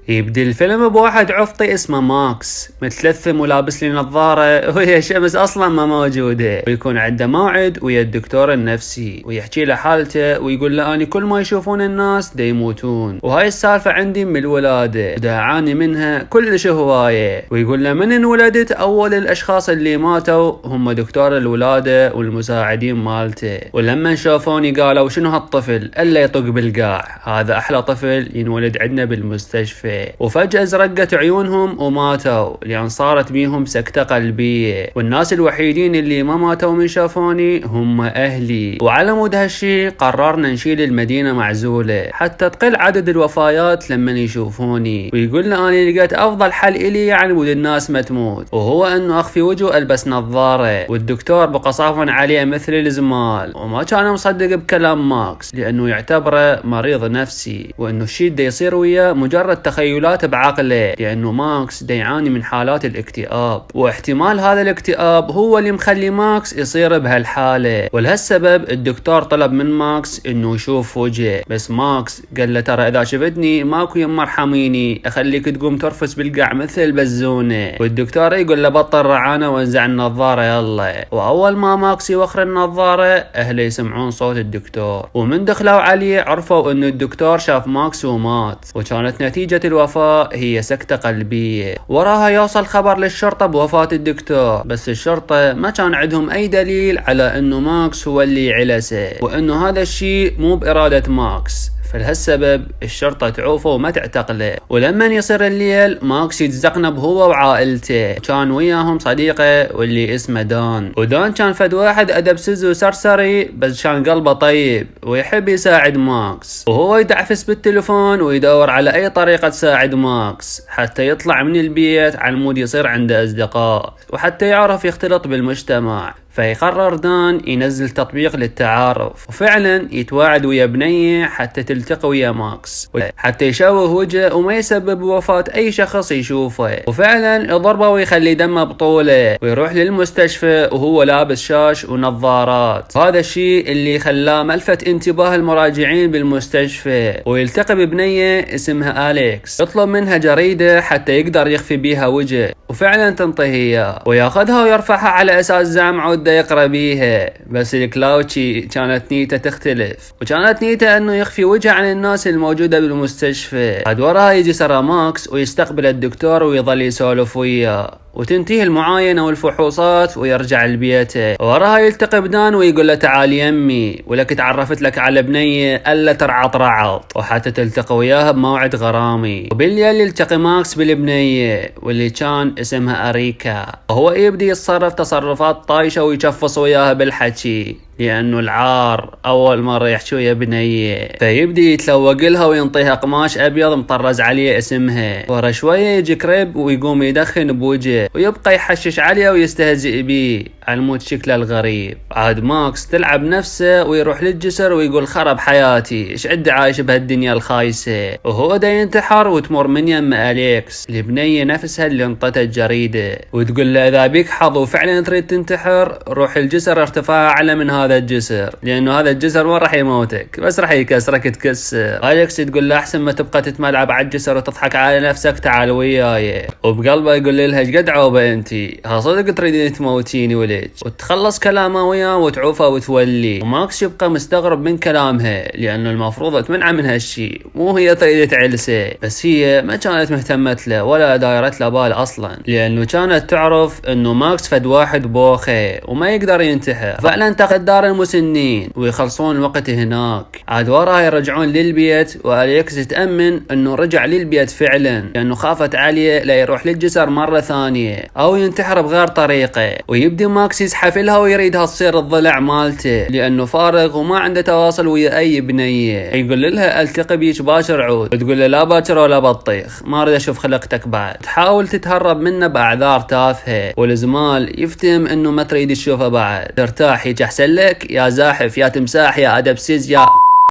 يبدي الفيلم بواحد عفطي اسمه ماكس متلثم ولابس لي نظارة وهي الشمس أصلا ما موجودة، ويكون عنده موعد ويا الدكتور النفسي ويحكي له حالته ويقول له أني كل ما يشوفون الناس دا يموتون، وهاي السالفة عندي من الولادة ودا أعاني منها كلش هواية. ويقول له من انولدت أول الأشخاص اللي ماتوا هم دكتور الولادة والمساعدين مالته، ولما شافوني قالوا شنو هالطفل ألا يطق بالقاع، هذا أحلى طفل ينولد عندنا بالمستشفى. وفجأة زرقت عيونهم وماتوا لأن صارت بيهم سكتة قلبية، والناس الوحيدين اللي ما ماتوا من شافوني هم أهلي. وعلى مود هالشي قررنا نشيل المدينة معزولة حتى تقل عدد الوفيات لما يشوفوني. ويقول لي أنا لقيت أفضل حل إلي يعني بود الناس ما تموت، وهو أنه أخفي وجهه ألبس نظارة، والدكتور بقى صافن عليه مثل الزمال. وما كان مصدق بكلام ماكس لأنه يعتبره مريض نفسي، وأنه الشي دا يصير وياه مجرد تخيلات بعقله، لأنه ماكس دا يعاني من حالات الاكتئاب، واحتمال هذا الاكتئاب هو اللي مخلي ماكس يصير بهالحالة. ولهالسبب الدكتور طلب من ماكس انه يشوف وجهه، بس ماكس قال له ترى اذا شفتني ماكو يما ارحميني اخليك تقوم ترفس بالقاع مثل البزونة. والدكتور يقول له بطل رعانة وانزع النظارة يلا. واول ما ماكس يوخر النظارة اهله يسمعون صوت الدكتور، ومن دخلوا عليه عرفوا انه الدكتور شاف ماكس ومات، وكانت نتيجة الوفاة هي سكتة قلبية. وراها يوصل خبر للشرطة بوفاة الدكتور، بس الشرطة ما كان عندهم اي دليل على انه ماكس هو اللي علسه، وانه هذا الشيء مو بارادة ماكس، فلهالسبب الشرطة تعوفه وما تعتقله. ولما يصير الليل ماكس يتزقنب هو وعائلته، كان وياهم صديقه واللي اسمه دان. ودان كان فد واحد أدبسز وسرسري بس كان قلبه طيب ويحب يساعد ماكس، وهو يدعفس بالتلفون ويدور على أي طريقة تساعد ماكس حتى يطلع من البيت على المود يصير عنده أصدقاء وحتى يعرف يختلط بالمجتمع. فيقرر دان ينزل تطبيق للتعارف، وفعلا يتواعد ويا بنية حتى تلتقي ويا ماكس حتى يشوه وجهه وما يسبب وفاة اي شخص يشوفه. وفعلا يضربه ويخلي دمه بطولة ويروح للمستشفى وهو لابس شاش ونظارات. هذا الشيء اللي خلاه ملفت انتباه المراجعين بالمستشفى. ويلتقي ببنية اسمها أليكس، يطلب منها جريدة حتى يقدر يخفي بيها وجهه، وفعلا تنطهي وياخذها ويرفعها على اساس زعم دا يقرأ بيها. بس الكلاوتشي كانت نيته تختلف، وكانت نيته انه يخفي وجهه عن الناس الموجودة بالمستشفى. بعد وراها يجي سارة ماكس ويستقبل الدكتور ويظل يسولف وياه، وتنتهي المعاينة والفحوصات ويرجع لبيته. وراها يلتقي بدان ويقول له تعال يمي ولك تعرفت لك على بنية ألا ترعط رعط، وحتى تلتقي وياها بموعد غرامي. وبالليل يلتقي ماكس بالبنية واللي كان اسمها أريكا، وهو يبدي يتصرف تصرفات طايشة ويشفص وياها بالحكي لأنه العار أول مرة يحكي ويا بنية. فيبدي يتلوق لها وينطيها قماش أبيض مطرز عليه اسمها. ورا شوية يجي كريب ويقوم يدخن بوجهه ويبقى يحشش عليه ويستهزئ بيه على مود شكله الغريب. عاد ماكس تلعب نفسه ويروح للجسر ويقول خرب حياتي ايش عندي عايش بهالدنيا الخايسة، وهو دا ينتحر وتمر من يم أليكس لبنية نفسها اللي انطته الجريدة وتقول له إذا بيك حظ وفعلا تريد تنتحر روح الجسر ارتفاع أعلى من هذا الجسر، لأنه هذا الجسر ما راح يموتك بس راح يكسرك تكسر. أليكس تقول له أحسن ما تبقى تتملعب على الجسر وتضحك على نفسك تعال وياي. وبقلبه يقول لها ايش قد عوبة انتي ها صدق تريدين تموتيني وليج. وتخلص كلامه وياه وتعوفه وتولي. وماكس يبقى مستغرب من كلامها لأنه المفروض تمنع من هالشي، مو هي تريد تعلسه، بس هي ما كانت مهتمت له ولا دايرت له بال أصلا، لأنه كانت تعرف انه ماكس فد واحد بوخه وما يقدر ينتحر. فعلا تاخد دار المسنين ويخلصون الوقت هناك. عاد وراها يرجعون للبيت وأليكس تأمن انه رجع للبيت فعلا لأنه خافت عليه لا يروح للجسر مرة ثانية او ينتحر بغير طريقة. ويبدي ماكس يزحف لها ويريدها تصير الضلع مالته لأنه فارغ وما عنده تواصل ويا أي بنية. يقول لها التقي بيش باكر عود، وتقول له لا باكر ولا بطيخ ما اريد اشوف خلقتك بعد. تحاول تتهرب منه بأعذار تافهة، والزمال يفتهم انه ما تريد تشوفه بعد. ترتاح هيك احسن لك يا زاحف يا تمساح يا أدبسيز يا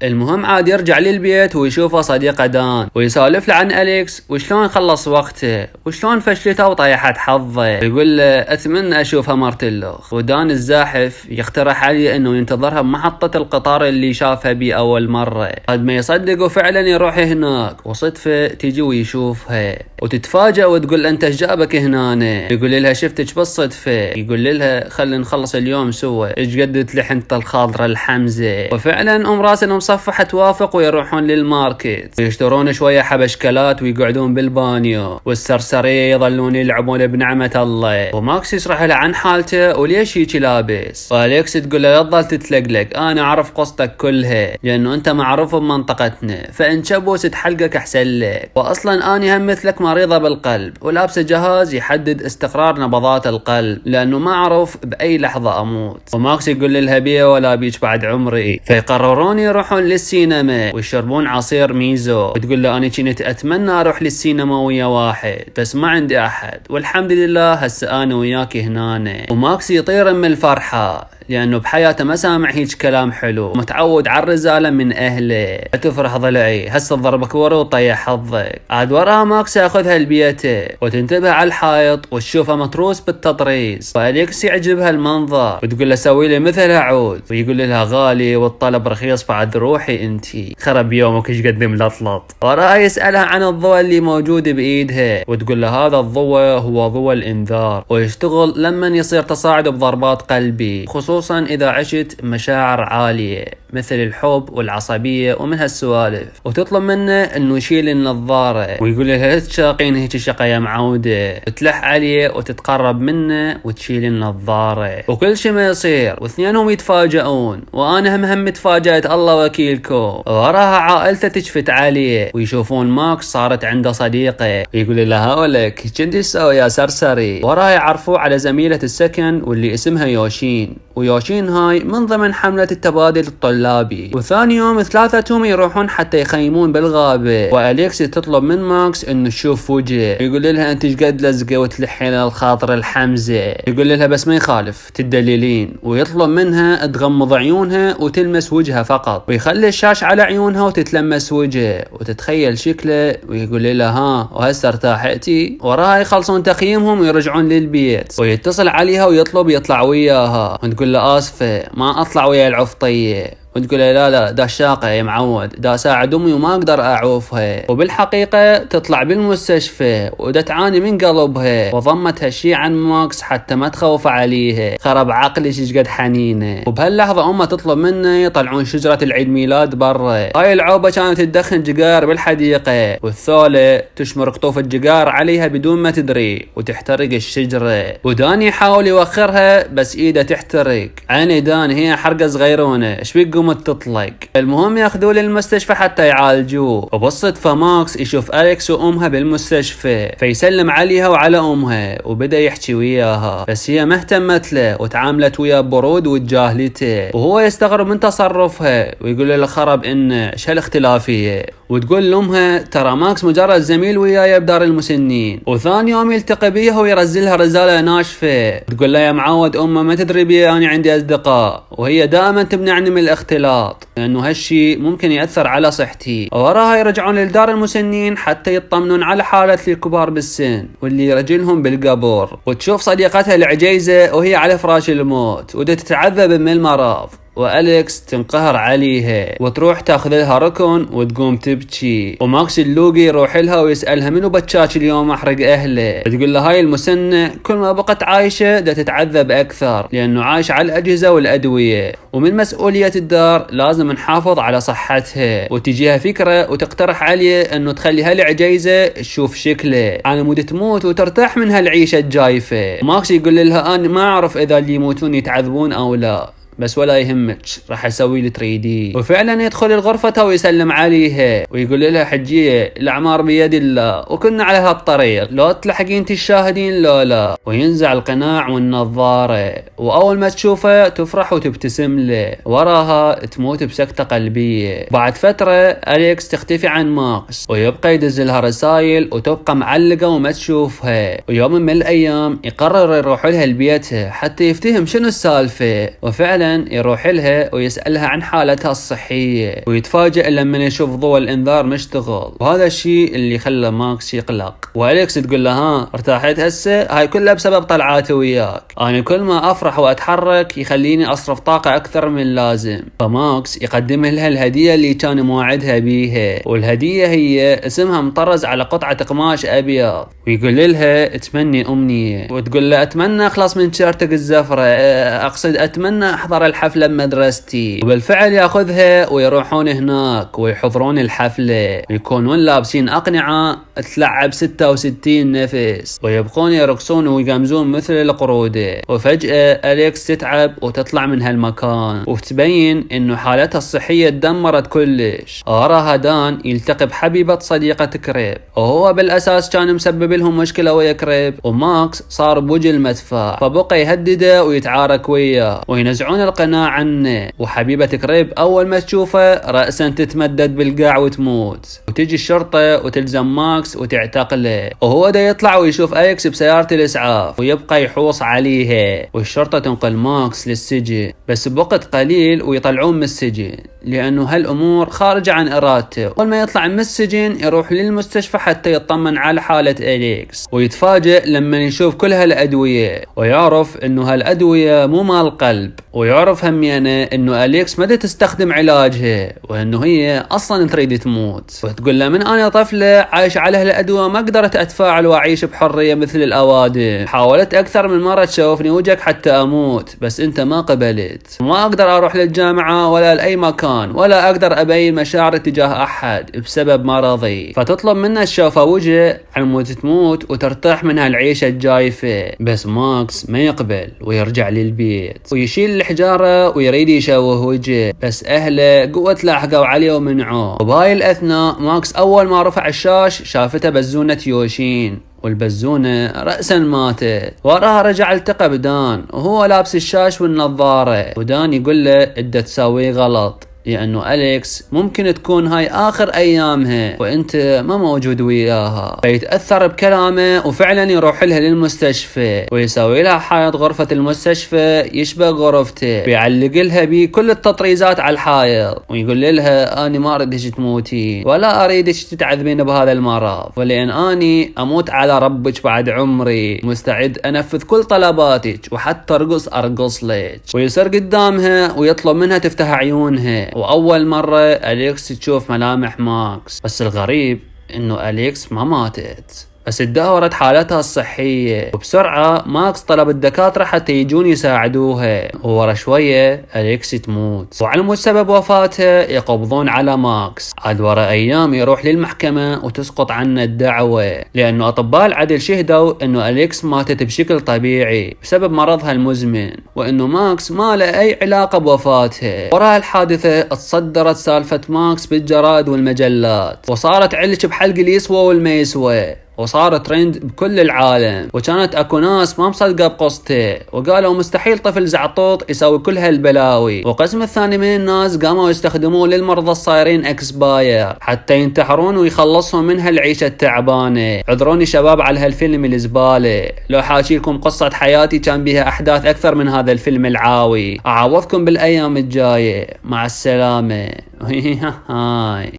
المهم عاد يرجع للبيت ويشوفه صديقه دان ويسولف له عن أليكس وشلون خلص وقته وشلون فشلته وطيحت حظه. يقول له اتمنى اشوفها مرتلخ. ودان الزاحف يقترح عليه انه ينتظرها بمحطة القطار اللي شافها بيه اول مرة. قد ما يصدق وفعلا يروح هناك وصدفة تيجي ويشوفها وتتفاجأ وتقول انت ايش جابك هنا؟ يقول لها شفتك بالصدفة. يقول لها خلينا نخلص اليوم سوا، ايش قدت لحنت الخضرة الحمزة. وفعلا ام راسل مصفحة توافق ويروحون للماركت ويشترون شوية حبشكلات ويقعدون بالبانيو والسرسرية يظلون يلعبون بنعمة الله. وماكس يشرح له عن حالته وليش هيك لابس. واليكس تقول له لا تظل تتلقلق، انا اعرف قصتك كلها لانه انت معروف بمنطقتنا، فان شبوس تحلقك احسن لك، واصلا اني هم مثلك مريضة بالقلب ولابسة جهاز يحدد استقرار نبضات القلب لانه ما اعرف باي لحظة اموت. وماكس يقول لها بيه ولا بيك بعد عمري. فيقررون يروحون للسينما ويشربون عصير ميزو. وتقول له انا كنت اتمنى اروح للسينما ويا واحد بس ما عندي احد، والحمد لله هسه انا وياك هنا. وماكس يطير من الفرحة لأنه بحياته ما سامع هيك كلام حلو، متعود على الرزالة من أهله. تفرح ضلعي هسه ضربك ورا وطيح حظك. عاد وراها ماكس ياخذها لبيته وتنتبه على الحائط وتشوفه متروس بالتطريز. وأليكس يعجبها المنظر وتقول له سوي لي مثلها عود. ويقول لها غالي والطلب رخيص بعد روحي انتي، خرب يومك ايش قد ملطلط. وراها يسألها عن الضوء اللي موجود بإيدها وتقول له هذا الضوء هو ضوء الإنذار ويشتغل لما يصير تصاعد بضربات قلبي، خصوصا إذا عشت مشاعر عالية مثل الحب والعصبية ومن هالسوالف. وتطلب منه انه يشيل النظارة ويقول لها لا تشاقين هيك شقة يا معودة. تلح عليه وتتقرب منه وتشيل النظارة وكل شيء ما يصير واثنينهم يتفاجئون. وانا هم تفاجأت الله وكيلكم. وراها عائلته تشفت عليه ويشوفون ماكس صارت عنده صديقة ويقول لها هولك كنت تسوي يا سرسري. وراها يعرفوه على زميلة السكن واللي اسمها يوشين. ويوشين هاي من ضمن حملة التبادل الطلابي. وثاني يوم ثلاثتهم يروحون حتى يخيمون بالغابة. وأليكس تطلب من ماكس انه تشوف وجهه. يقول لها انت ايش قد لزقه وتلحين الخاطر الحمزة. يقول لها بس ما يخالف تدللين. ويطلب منها تغمض عيونها وتلمس وجهها فقط ويخلي الشاش على عيونها وتتلمس وجهه وتتخيل شكله. ويقول لها ها وهسه ارتاحتي. وراها يخلصون تخييمهم ويرجعون للبيت ويتصل عليها ويطلب يطلع وياها وتقول له اسفة ما اطلع ويا العفطية. وتقول لا دا شاقة يا معود، دا ساعد امي وما اقدر اعوفها. وبالحقيقة تطلع بالمستشفى ودا تعاني من قلبها وضمت هالشي عن ماكس حتى ما تخوف عليها. خرب عقلي ايش قد حنينه. وبهاللحظة امها تطلب منه يطلعون شجرة العيد ميلاد برا. هاي العوبة كانت تدخن جقار بالحديقة والثولة تشمر قطوف الجقار عليها بدون ما تدري وتحترق الشجرة. وداني يحاول يوخرها بس ايده تحترق. عيني دان هي حرقة صغيرونة ايش بيك تطلق. المهم ياخذوه للمستشفى حتى يعالجوه. وبالصدفة ماكس يشوف أليكس وأمها بالمستشفى فيسلم عليها وعلى أمها وبدأ يحكي وياها بس هي ما اهتمت له وتعاملت وياه برود وتجاهلته. وهو يستغرب من تصرفها ويقول له خرب إنه هالاختلافية. وتقول لأمها ترى ماكس مجرد زميل وياي بدار المسنين. وثاني يوم يلتقي بيها ويرزلها رسالة ناشفة تقول له يا معود أمه ما تدري بي أنا عندي أصدقاء وهي دائما تمنعني من الاختلاط لأنه هالشي ممكن يأثر على صحتي. وراها يرجعون لدار المسنين حتى يطمنون على حالة الكبار بالسن واللي يرجلهم بالقبور. وتشوف صديقتها العجيزة وهي على فراش الموت وتتعذب من المرض. وأليكس تنقهر عليها وتروح تاخذ لها ركن وتقوم تبكي. وماكس اللوقي يروح لها ويسألها منو بتشاك اليوم احرق اهله. تقول له هاي المسنة كل ما بقت عايشة دا تتعذب اكثر لانه عايش على الاجهزة والادوية ومن مسؤولية الدار لازم نحافظ على صحتها. وتجيها فكرة وتقترح عليه انه تخلي هالعجيزة تشوف شكله على مود تموت وترتاح من هالعيشة الجايفة. ماكس يقول لها انا ما اعرف اذا اللي يموتون يتعذبون او لا بس ولا يهمك راح اسوي لي 3D. وفعلا يدخل الغرفة ويسلم عليها ويقول لها حجية الاعمار بيد الله وكنا على هالطريق لو تلحقين الشاهدين لا. وينزع القناع والنظارة واول ما تشوفه تفرح وتبتسم له. وراها تموت بسكتة قلبية. بعد فترة أليكس تختفي عن ماكس ويبقى يدزلها رسائل وتبقى معلقة وما تشوفها. ويوم من الايام يقرر يروح لها لبيتها حتى يفتهم شنو السالفة. وفعلا فعلا يروح لها ويسألها عن حالتها الصحية، ويتفاجئ لما يشوف ضوء الانذار مشتغل، وهذا الشيء اللي خلى ماكس يقلق. واليكس تقول له ها ارتاحت هسه؟ هاي كلها بسبب طلعاتي وياك، انا كل ما افرح واتحرك يخليني اصرف طاقة اكثر من اللازم. فماكس يقدم لها الهدية اللي كان موعدها بيها، والهدية هي اسمها مطرز على قطعة قماش ابيض، ويقول لها اتمني امنية، وتقول له اتمنى اخلص من شرطك الزفرة، اقصد اتمنى احضر الحفلة بمدرستي. وبالفعل ياخذها ويروحون هناك ويحضرون الحفلة، ويكونون لابسين اقنعة تلعب 66 نفس، ويبقون يرقصون ويقمزون مثل القرودة. وفجأة أليكس تتعب وتطلع من هالمكان، وتبين انه حالتها الصحية تدمرت كلش. وراها دان يلتقي بحبيبة صديقة كريب، وهو بالاساس كان مسبب لهم مشكلة ويا كريب، وماكس صار بوجه المدفع، فبقى يهدده ويتعارك وياه وينزعون القناع عنه. وحبيبة كريب اول ما تشوفه رأسا تتمدد بالقاع وتموت، وتجي الشرطة وتلزم ماكس وتعتقله، وهو دا يطلع ويشوف أليكس بسيارة الإسعاف ويبقى يحوص عليها، والشرطة تنقل ماكس للسجن، بس بوقت قليل ويطلعون من السجن لأنه هالأمور خارجة عن إرادته. أول ما يطلع من السجن يروح للمستشفى حتى يطمن على حالة أليكس، ويتفاجئ لما يشوف كل هالأدوية ويعرف إنه هالأدوية مو مال قلب، ويعرف همينه إنه أليكس ما تستخدم علاجها، وإنه هي أصلا تريد تموت. وتقول له من أنا طفلة عايش على هالأدوية ما قدرت أتفاعل وأعيش بحرية مثل الأوادم، حاولت أكثر من مرة تشوفني وجهك حتى أموت بس أنت ما قبلت، ما أقدر أروح للجامعة ولا لأي مكان، ولا أقدر أبين مشاعري تجاه أحد بسبب مرضي. فتطلب منه تشوفه وجه عن مود تموت وترتاح من هالعيشة الجايفة، بس ماكس ما يقبل ويرجع للبيت ويشيل الحجارة ويريد يشوه وجه، بس أهله قوة لاحقوا عليه ومنعوه. وبهاي الأثناء ماكس أول ما رفع الشاش شافته بزونة يوشين، والبزونة رأسا ماتت. وراها رجع التقى بدان وهو لابس الشاش والنظارة، ودان يقول له انت تسوي غلط لأنه أليكس ممكن تكون هاي آخر أيامها وأنت ما موجود وياها. فيتأثر بكلامه وفعلا يروح لها للمستشفى ويسوي لها حائط غرفة المستشفى يشبه غرفته، ويعلق لها بيه كل التطريزات على الحائط، ويقول لها أنا ما أريدك تموتين ولا أريدك تتعذبين بهذا المرض، ولأن أني أموت على ربك بعد عمري مستعد أنفذ كل طلباتك وحتى أرقص لك. ويصير قدامها ويطلب منها تفتح عيونها، وأول مرة أليكس تشوف ملامح ماكس، بس الغريب إنه أليكس ما ماتت بس تدهورت حالتها الصحية. وبسرعة ماكس طلب الدكاترة حتى يجون يساعدوها، وورا شوية أليكس تموت، وعلى مود سبب وفاتها يقبضون على ماكس. عاد ورا أيام يروح للمحكمة وتسقط عنه الدعوة، لأنه أطباء العدل شهدوا إنه أليكس ماتت بشكل طبيعي بسبب مرضها المزمن، وإنه ماكس ما له أي علاقة بوفاتها. ورا الحادثة تصدرت سالفة ماكس بالجرائد والمجلات، وصارت علش بحلق اللي يسوى والما يسوى، وصار ترند بكل العالم. وكانت اكو ناس ما مصدقه بقصته وقالوا مستحيل طفل زعطوط يسوي كل هالبلاوي. وقسم الثاني من الناس قاموا يستخدموه للمرضى الصايرين اكسباير حتى ينتحرون ويخلصهم من هالعيشه التعبانه. عذروني شباب على هالفيلم الزباله، لو حاكي لكم قصه حياتي كان بها احداث اكثر من هذا الفيلم العاوي. اعوضكم بالايام الجايه، مع السلامه. هاي